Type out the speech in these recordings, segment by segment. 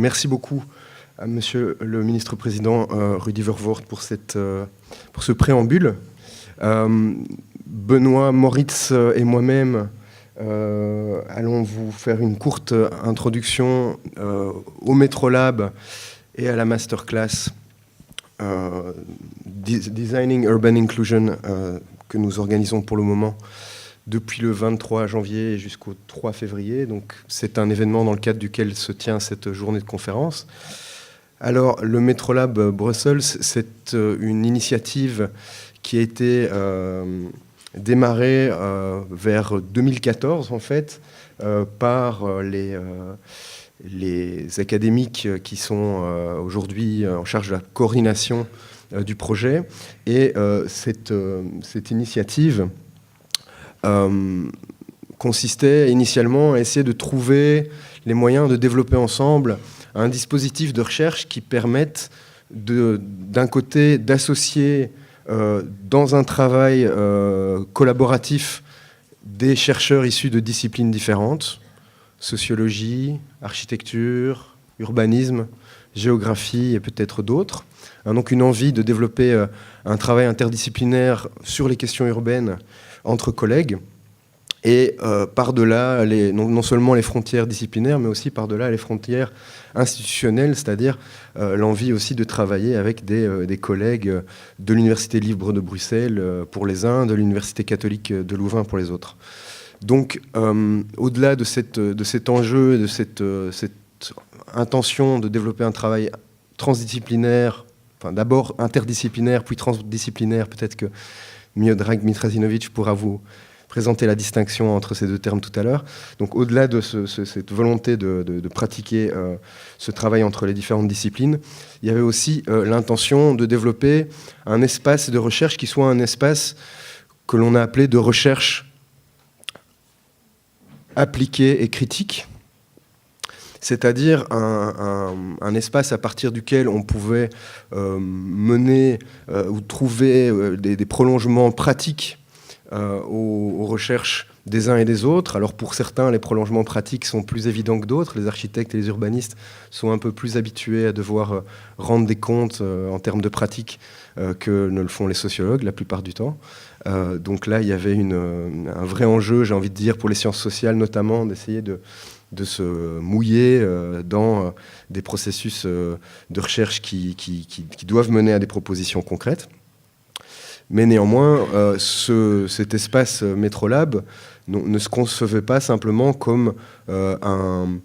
Merci beaucoup à Monsieur le ministre-président Rudy Vervoort pour ce préambule. Benoît, Moritz et moi-même allons vous faire une courte introduction au Metrolab et à la masterclass Designing Urban Inclusion que nous organisons pour le moment depuis le 23 janvier jusqu'au 3 février. Donc, c'est un événement dans le cadre duquel se tient cette journée de conférence. Alors, le Metrolab Brussels, c'est une initiative qui a été démarrée vers 2014, en fait, par les académiques qui sont aujourd'hui en charge de la coordination du projet. Et cette initiative consistait initialement à essayer de trouver les moyens de développer ensemble un dispositif de recherche qui permette d'un côté d'associer dans un travail collaboratif des chercheurs issus de disciplines différentes, sociologie, architecture, urbanisme, géographie et peut-être d'autres. Donc une envie de développer un travail interdisciplinaire sur les questions urbaines entre collègues, et par-delà non seulement les frontières disciplinaires, mais aussi par-delà les frontières institutionnelles, c'est-à-dire l'envie aussi de travailler avec des collègues de l'Université libre de Bruxelles pour les uns, de l'Université catholique de Louvain pour les autres. Donc, au-delà de cet enjeu, de cette intention de développer un travail transdisciplinaire, enfin, d'abord interdisciplinaire, puis transdisciplinaire, peut-être que Miodrag Mitrasinovic pourra vous présenter la distinction entre ces deux termes tout à l'heure. Donc au-delà de cette volonté de pratiquer ce travail entre les différentes disciplines, il y avait aussi l'intention de développer un espace de recherche qui soit un espace que l'on a appelé de recherche appliquée et critique, c'est-à-dire un espace à partir duquel on pouvait mener ou trouver des prolongements pratiques aux recherches des uns et des autres. Alors pour certains, les prolongements pratiques sont plus évidents que d'autres. Les architectes et les urbanistes sont un peu plus habitués à devoir rendre des comptes en termes de pratique que ne le font les sociologues la plupart du temps. Donc là, il y avait un vrai enjeu, j'ai envie de dire, pour les sciences sociales notamment, d'essayer de se mouiller dans des processus de recherche qui doivent mener à des propositions concrètes. Mais néanmoins, cet espace Metrolab ne se concevait pas simplement comme un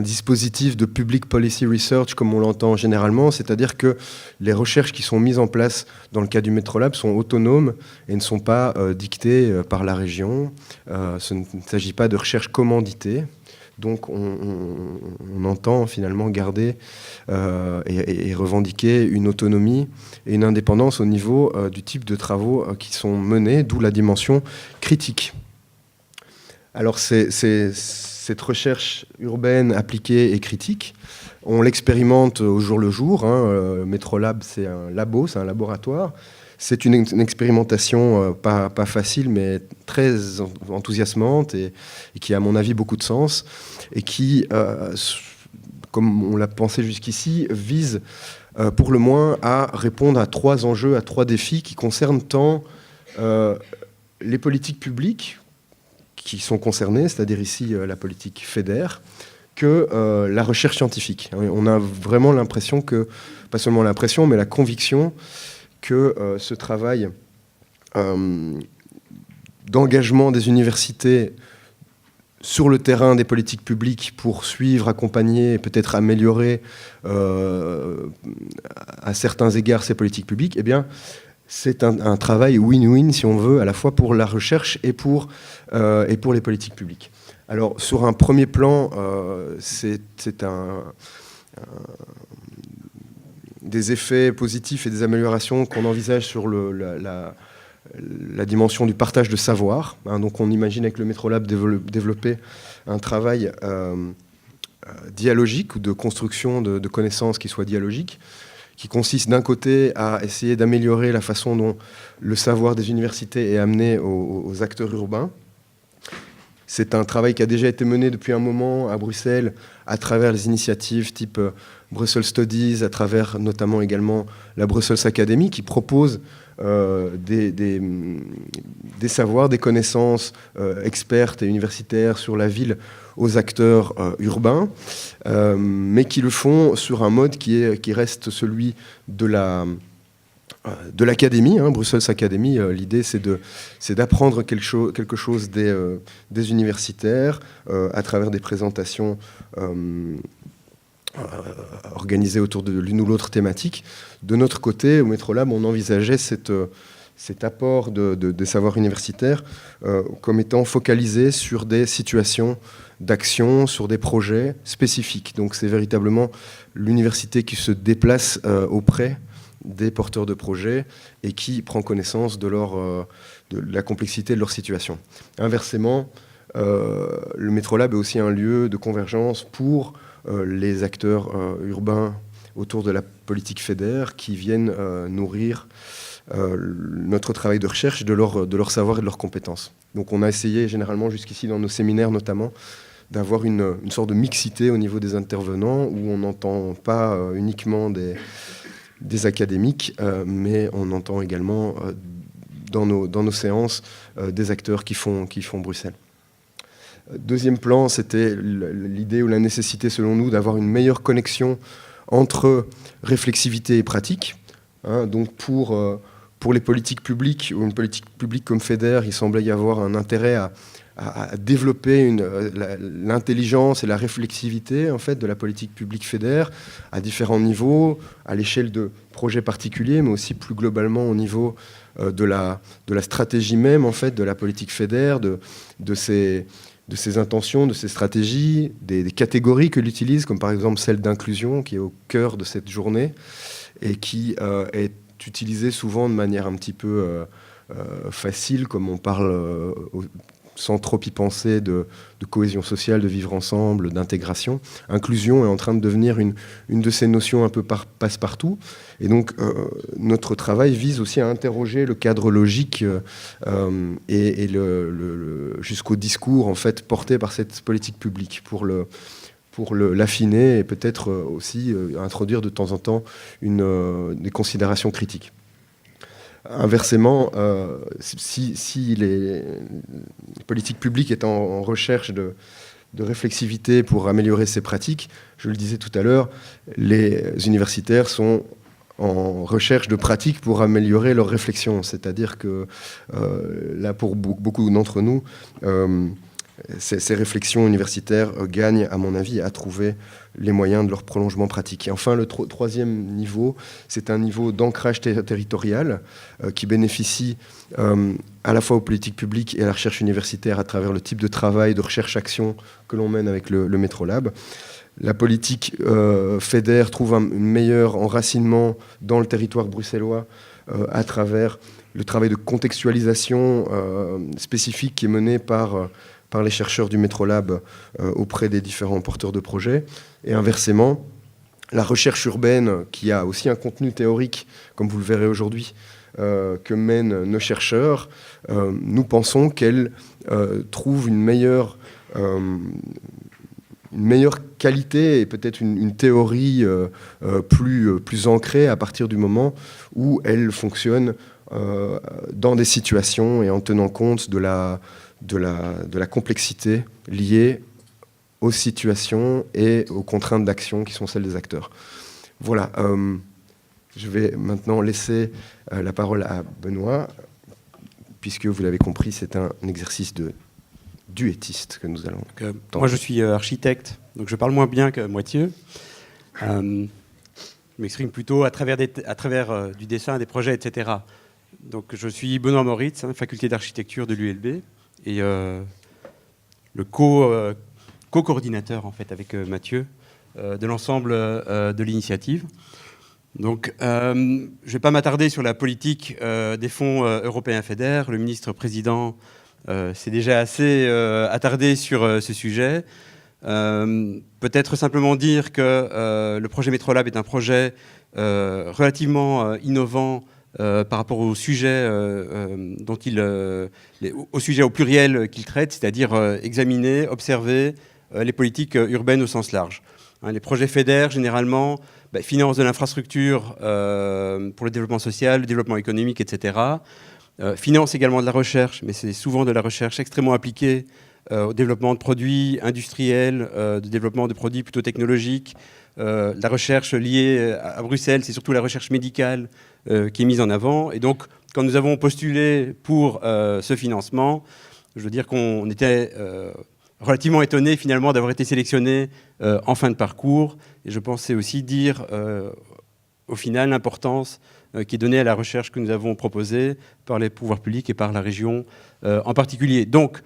dispositif de public policy research comme on l'entend généralement, c'est-à-dire que les recherches qui sont mises en place dans le cas du Metrolab sont autonomes et ne sont pas dictées par la région. Ce ne s'agit pas de recherche commanditée. Donc on entend finalement garder et revendiquer une autonomie et une indépendance au niveau du type de travaux qui sont menés, d'où la dimension critique. Alors cette recherche urbaine appliquée et critique, on l'expérimente au jour le jour. Metrolab, c'est un labo, c'est un laboratoire. C'est une expérimentation pas facile, mais très enthousiasmante et qui a, à mon avis, beaucoup de sens et qui, comme on l'a pensé jusqu'ici, vise pour le moins à répondre à 3 enjeux, à 3 défis qui concernent tant les politiques publiques qui sont concernées, c'est-à-dire ici la politique FEDER, que la recherche scientifique. On a vraiment l'impression que, pas seulement l'impression, mais la conviction que ce travail d'engagement des universités sur le terrain des politiques publiques pour suivre, accompagner et peut-être améliorer à certains égards ces politiques publiques, eh bien, c'est un travail win-win, si on veut, à la fois pour la recherche et pour les politiques publiques. Alors, sur un premier plan, c'est des effets positifs et des améliorations qu'on envisage sur la dimension du partage de savoir. Donc on imagine avec le Metrolab développer un travail dialogique ou de construction de connaissances qui soit dialogique, qui consiste d'un côté à essayer d'améliorer la façon dont le savoir des universités est amené aux acteurs urbains, C'est un travail qui a déjà été mené depuis un moment à Bruxelles, à travers les initiatives type Brussels Studies, à travers notamment également la Brussels Academy, qui propose des savoirs, des connaissances expertes et universitaires sur la ville aux acteurs urbains, mais qui le font sur un mode qui reste celui de l'académie, Brussels Academy. L'idée, c'est d'apprendre quelque chose des universitaires à travers des présentations organisées autour de l'une ou l'autre thématique. De notre côté, au Métrolab, on envisageait cet apport des savoirs universitaires comme étant focalisé sur des situations d'action, sur des projets spécifiques. Donc c'est véritablement l'université qui se déplace auprès des porteurs de projets et qui prend connaissance de la complexité de leur situation. Inversement, le Métrolab est aussi un lieu de convergence pour les acteurs urbains autour de la politique FEDER qui viennent nourrir notre travail de recherche de leur savoir et de leurs compétences. Donc on a essayé généralement jusqu'ici dans nos séminaires notamment d'avoir une sorte de mixité au niveau des intervenants où on n'entend pas uniquement des académiques, mais on entend également dans nos séances des acteurs qui font Bruxelles. Deuxième plan, c'était l'idée ou la nécessité, selon nous, d'avoir une meilleure connexion entre réflexivité et pratique. Donc pour les politiques publiques, ou une politique publique comme FEDER, il semblait y avoir un intérêt à développer l'intelligence et la réflexivité en fait, de la politique publique FEDER à différents niveaux, à l'échelle de projets particuliers, mais aussi plus globalement au niveau de la stratégie même en fait, de la politique FEDER, de ses intentions, de ses stratégies, des catégories que l'utilise, comme par exemple celle d'inclusion, qui est au cœur de cette journée, et qui est utilisée souvent de manière un petit peu facile, comme on parle sans trop y penser de cohésion sociale, de vivre ensemble, d'intégration. Inclusion est en train de devenir une de ces notions un peu passe-partout. Et donc, notre travail vise aussi à interroger le cadre logique et jusqu'au discours en fait, porté par cette politique publique pour l'affiner et peut-être aussi introduire de temps en temps des considérations critiques. Inversement, si les politiques publiques étant en recherche de réflexivité pour améliorer ces pratiques, je le disais tout à l'heure, les universitaires sont en recherche de pratiques pour améliorer leur réflexion. C'est-à-dire que là, pour beaucoup d'entre nous, ces réflexions universitaires gagnent, à mon avis, à trouver les moyens de leur prolongement pratique. Et enfin, le troisième niveau, c'est un niveau d'ancrage territorial qui bénéficie à la fois aux politiques publiques et à la recherche universitaire à travers le type de travail, de recherche-action que l'on mène avec le Métrolab. La politique FEDER trouve un meilleur enracinement dans le territoire bruxellois à travers le travail de contextualisation spécifique qui est mené par les chercheurs du Métrolab auprès des différents porteurs de projets. Et inversement, la recherche urbaine, qui a aussi un contenu théorique, comme vous le verrez aujourd'hui, que mènent nos chercheurs, nous pensons qu'elle trouve une meilleure qualité et peut-être une théorie plus ancrée à partir du moment où elle fonctionne dans des situations et en tenant compte de la complexité liée aux situations et aux contraintes d'action qui sont celles des acteurs. Voilà, je vais maintenant laisser la parole à Benoît, puisque vous l'avez compris, c'est un exercice de duettiste que nous allons tenter. Moi, je suis architecte, donc je parle moins bien que Mathieu. Je m'exprime plutôt à travers du dessin, des projets, etc. Donc, je suis Benoît Moritz, faculté d'architecture de l'ULB, et le co-coordinateur en fait avec Mathieu de l'ensemble de l'initiative. Donc, je ne vais pas m'attarder sur la politique des fonds européens FEDER. Le ministre-président s'est déjà assez attardé sur ce sujet. Peut-être simplement dire que le projet Métrolab est un projet relativement innovant par rapport au sujet au sujet au pluriel qu'il traite, c'est-à-dire examiner, observer les politiques urbaines au sens large. Les projets FEDER, généralement, financent de l'infrastructure pour le développement social, le développement économique, etc. Financent également de la recherche, mais c'est souvent de la recherche extrêmement appliquée au développement de produits industriels, de développement de produits plutôt technologiques. La recherche liée à Bruxelles, c'est surtout la recherche médicale qui est mise en avant. Et donc, quand nous avons postulé pour ce financement, je veux dire qu'on était relativement étonné finalement d'avoir été sélectionné en fin de parcours. Et je pensais aussi dire au final l'importance qui est donnée à la recherche que nous avons proposée par les pouvoirs publics et par la région en particulier. Donc,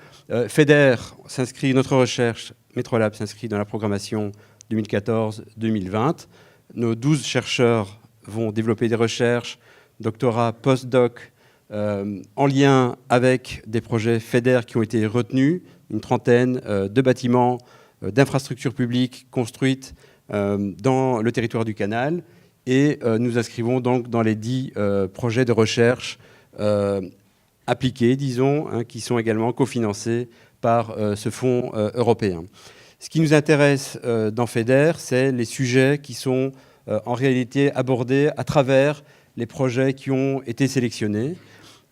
FEDER s'inscrit, notre recherche, Metrolab s'inscrit dans la programmation 2014-2020. Nos 12 chercheurs vont développer des recherches, doctorat, postdoc, en lien avec des projets FEDER qui ont été retenus, une trentaine de bâtiments, d'infrastructures publiques construites dans le territoire du Canal. Et nous inscrivons donc dans les 10 projets de recherche appliqués, disons, qui sont également cofinancés par ce fonds européen. Ce qui nous intéresse dans FEDER, c'est les sujets qui sont en réalité abordés à travers les projets qui ont été sélectionnés.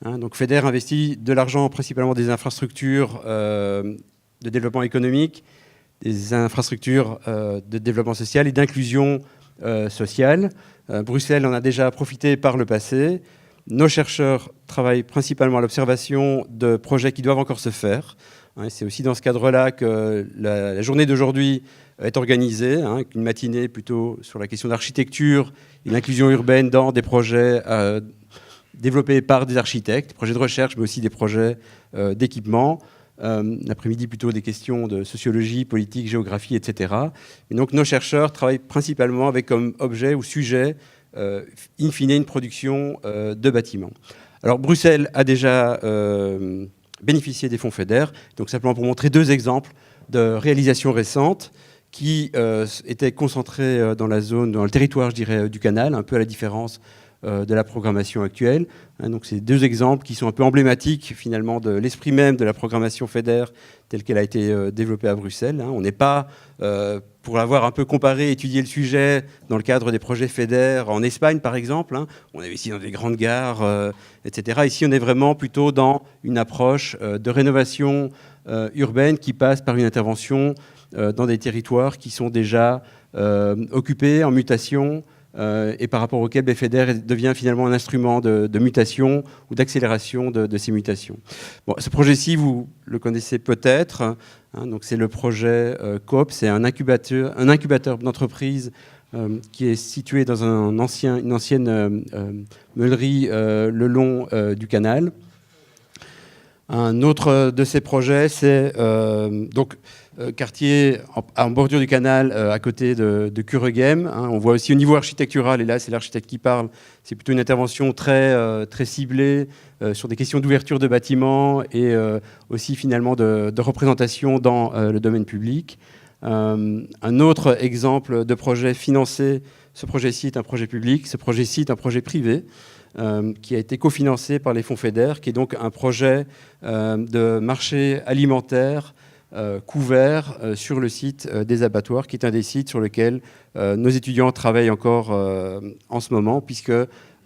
Donc FEDER investit de l'argent principalement des infrastructures de développement économique, des infrastructures de développement social et d'inclusion sociale. Bruxelles en a déjà profité par le passé. Nos chercheurs travaillent principalement à l'observation de projets qui doivent encore se faire. C'est aussi dans ce cadre-là que la journée d'aujourd'hui est organisée, une matinée plutôt sur la question d'architecture et l'inclusion urbaine dans des projets développés par des architectes, des projets de recherche, mais aussi des projets d'équipement. L'après-midi, plutôt des questions de sociologie, politique, géographie, etc. Et donc nos chercheurs travaillent principalement avec comme objet ou sujet, in fine, une production de bâtiments. Alors Bruxelles a déjà bénéficié des fonds FEDER, donc simplement pour montrer 2 exemples de réalisations récentes qui étaient concentrées dans la zone, dans le territoire, je dirais, du Canal, un peu à la différence de la programmation actuelle. Donc c'est 2 exemples qui sont un peu emblématiques finalement de l'esprit même de la programmation FEDER telle qu'elle a été développée à Bruxelles. On n'est pas, pour avoir un peu comparé, étudié le sujet dans le cadre des projets FEDER en Espagne par exemple, on investit dans des grandes gares, etc. Ici on est vraiment plutôt dans une approche de rénovation urbaine qui passe par une intervention dans des territoires qui sont déjà occupés, en mutation, et par rapport auquel FEDER devient finalement un instrument de mutation ou d'accélération de ces mutations. Bon, ce projet-ci, vous le connaissez peut-être, donc c'est le projet COOP, c'est un incubateur d'entreprise qui est situé dans une ancienne meulerie le long du canal. Un autre de ces projets, c'est quartier en bordure du canal, à côté de Kuregem. On voit aussi au niveau architectural, et là c'est l'architecte qui parle, c'est plutôt une intervention très ciblée sur des questions d'ouverture de bâtiments et aussi finalement de représentation dans le domaine public. Un autre exemple de projet financé, ce projet-ci est un projet public, ce projet-ci est un projet privé, qui a été cofinancé par les fonds FEDER, qui est donc un projet de marché alimentaire couvert sur le site des abattoirs, qui est un des sites sur lesquels nos étudiants travaillent encore en ce moment, puisque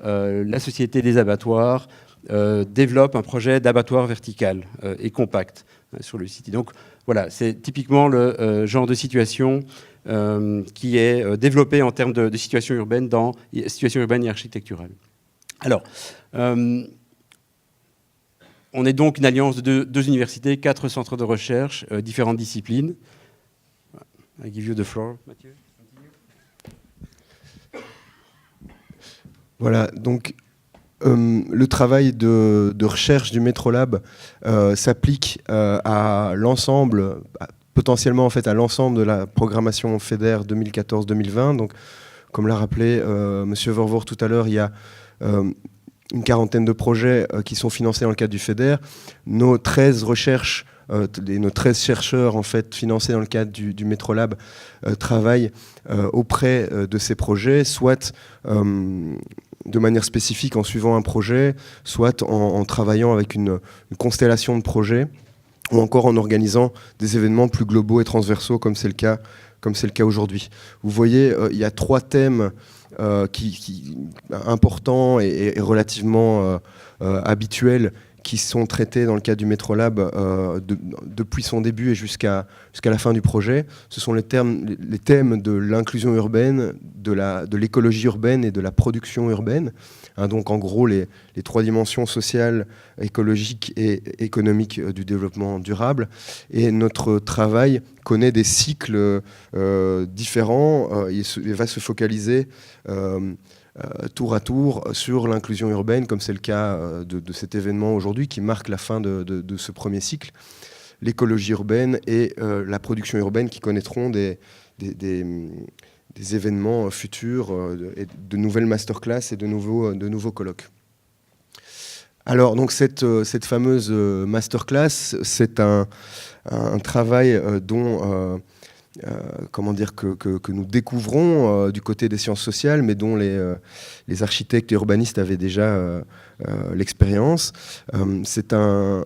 la Société des abattoirs développe un projet d'abattoir vertical et compact sur le site. Et donc voilà, c'est typiquement le genre de situation qui est développé en termes de situation urbaine dans situation urbaine et architecturale. Alors, on est donc une alliance de 2 universités, 4 centres de recherche, différentes disciplines. I give you the floor, Mathieu. Voilà, donc le travail de recherche du Metrolab s'applique à l'ensemble, potentiellement en fait à l'ensemble de la programmation FEDER 2014-2020. Donc, comme l'a rappelé Monsieur Vervoort tout à l'heure, il y a une quarantaine de projets qui sont financés dans le cadre du FEDER. Nos 13 recherches, nos 13 chercheurs en fait, financés dans le cadre du Metrolab travaillent auprès de ces projets, soit de manière spécifique en suivant un projet, soit en travaillant avec une constellation de projets, ou encore en organisant des événements plus globaux et transversaux, comme c'est le cas aujourd'hui. Vous voyez, il y a 3 thèmes importants et relativement habituels qui sont traités dans le cadre du MetroLab depuis son début et jusqu'à la fin du projet. Ce sont les thèmes de l'inclusion urbaine, de l'écologie urbaine et de la production urbaine. Donc en gros, les 3 dimensions sociales, écologiques et économiques du développement durable. Et notre travail connaît des cycles différents. Il va se focaliser tour à tour sur l'inclusion urbaine, comme c'est le cas de cet événement aujourd'hui qui marque la fin de ce premier cycle, l'écologie urbaine et la production urbaine qui connaîtront des événements futurs, de nouvelles masterclass et de nouveaux colloques. Alors, donc cette fameuse masterclass, c'est un travail dont que nous découvrons du côté des sciences sociales, mais dont les architectes et urbanistes avaient déjà l'expérience. C'est un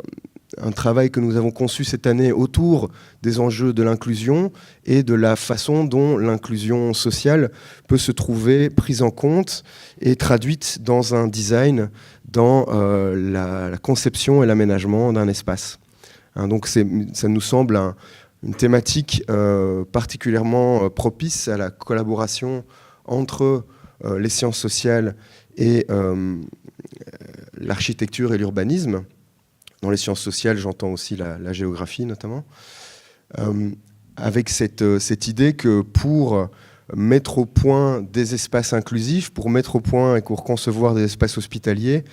travail que nous avons conçu cette année autour des enjeux de l'inclusion et de la façon dont l'inclusion sociale peut se trouver prise en compte et traduite dans un design, dans la conception et l'aménagement d'un espace. Donc ça nous semble une thématique particulièrement propice à la collaboration entre les sciences sociales et l'architecture et l'urbanisme. Dans les sciences sociales, j'entends aussi la géographie notamment, avec cette idée que pour mettre au point des espaces inclusifs, pour mettre au point et pour concevoir des espaces hospitaliers,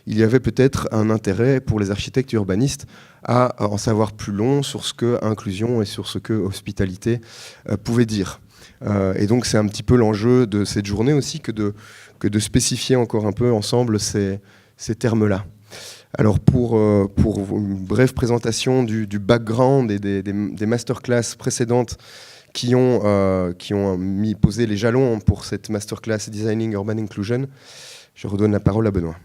il y avait peut-être un intérêt pour les architectes et urbanistes à en savoir plus long sur ce que inclusion et sur ce que hospitalité pouvait dire. Et donc c'est un petit peu l'enjeu de cette journée aussi que de spécifier encore un peu ensemble ces termes-là. Alors pour une brève présentation du background et des masterclass précédentes qui ont posé les jalons pour cette masterclass Designing Urban Inclusion, je redonne la parole à Benoît.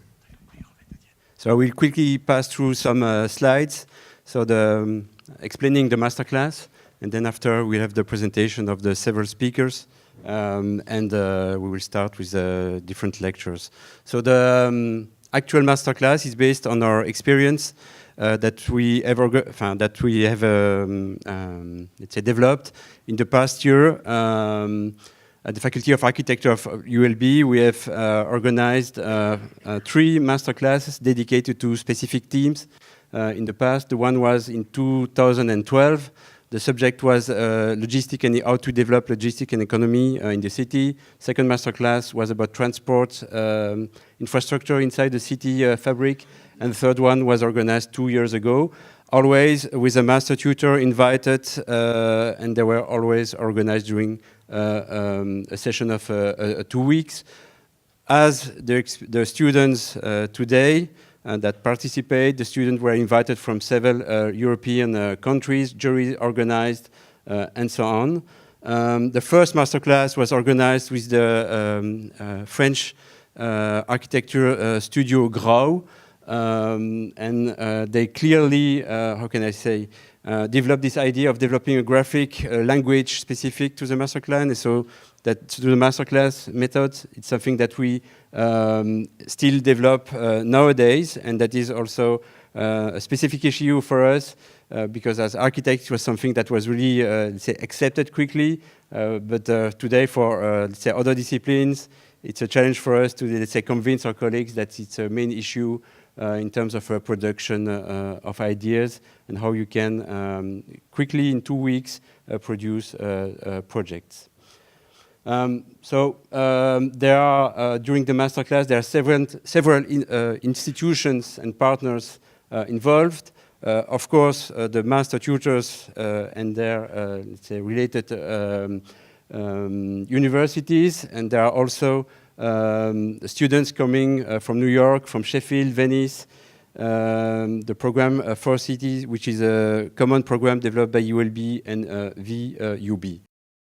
So I will quickly pass through some slides, so explaining the masterclass, and then after we'll have the presentation of the several speakers, and we will start with different lectures. So the actual masterclass is based on our experience that we have let's say developed in the past year. At the Faculty of Architecture of ULB, we have organized 3 masterclasses dedicated to specific themes in the past. The one was in 2012. The subject was logistic and how to develop logistic and economy in the city. Second masterclass was about transport infrastructure inside the city fabric. And the third one was organized 2 years ago, always with a master tutor invited, and they were always organized during a session of 2 weeks. As the students today that participate, the students were invited from several European countries, jury organized, and so on. The first masterclass was organized with the French architecture studio Grau, and they clearly, how can I say, developed this idea of developing a graphic language specific to the masterclass, and so that to the masterclass method, it's something that we still develop nowadays, and that is also a specific issue for us, because as architects it was something that was really, let's say, accepted quickly, but today for, let's say, other disciplines, it's a challenge for us to, let's say, convince our colleagues that it's a main issue in terms of production of ideas and how you can quickly, in 2 weeks, produce projects. There are, during the masterclass, there are several institutions and partners involved. Of course, the master tutors and their, let's say, related universities, and there are also students coming from New York, from Sheffield, Venice, the program 4 Cities, which is a common program developed by ULB and VUB.